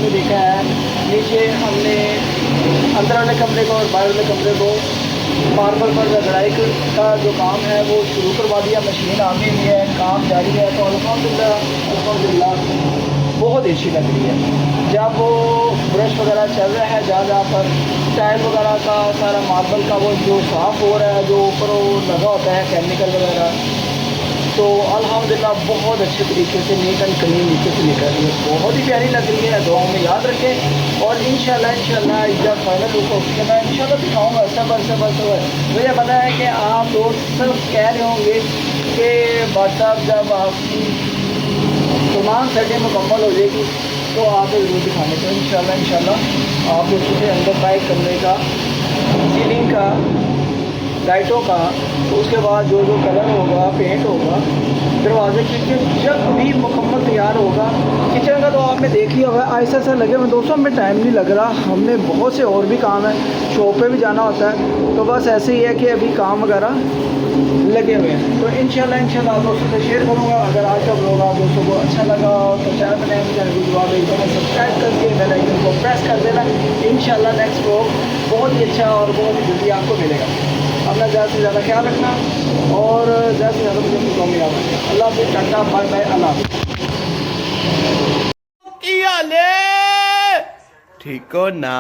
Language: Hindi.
आपने देखा है नीचे हमने अंदर वाले कमरे को और बाहर वाले कमरे को मार्बल पर रगड़ाई का जो काम है वो शुरू करवा दिया। मशीन आनी हुई है, काम जारी है। तो अल्हम्दुलिल्लाह बहुत अच्छी लग रही है। जब वो ब्रश वगैरह चल रहा है जहाँ जहाँ पर टाइल वगैरह का सारा मार्बल का वो जो साफ़ हो रहा है, जो ऊपर वो लगा होता है केमिकल वगैरह, तो अल्हम्दुलिल्लाह बहुत अच्छे तरीके से नीट एंड क्लीन नीचे से निकल रही है। बहुत ही प्यारी लग रही है। दुआओं में याद रखें और इंशाल्लाह जब फाइनल लुक होगी मैं इंशाल्लाह दिखाऊँगा। सबर मुझे पता है कि आप दोस्त सब कह रहे होंगे कि व्हाट्सअप जब आपकी तमाम सेटिंग मुकम्मल हो जाएगी तो आप ज़रूर दिखाने को इंशाल्लाह आप उसके अंदर ट्राई करने का, सीलिंग का, लाइटों का, तो उसके बाद जो जो कलर होगा, पेंट होगा, दरवाजे किचन जब भी मुकम्मल तैयार होगा। किचन का तो आपने देख लिया होगा, ऐसा ऐसा लगे हुए दोस्तों, हमें टाइम नहीं लग रहा, हमने बहुत से और भी काम है, शॉप पे भी जाना होता है, तो बस ऐसे ही है कि अभी काम वगैरह लगे हुए हैं। तो इंशाल्लाह आप दोस्तों से शेयर करूँगा। अगर आज का ब्लॉग आप दोस्तों को अच्छा लगा तो चैनल पर नए चैनल को जवाब एकदम सब्सक्राइब करके बेल आइकन को प्रेस कर देना। इंशाल्लाह नेक्स्ट ब्लॉग बहुत ही अच्छा और बहुत ही जल्दी आपको मिलेगा। अपना ज़्यादा से ज़्यादा ख्याल रखना और ज़्यादा से ज़्यादा मुझे अपनी कौम याद रखना। अल्लाह हाफ़िज़, टाटा, बाय बाय, अल्लाह हाफ़िज़। ठीक हो ना।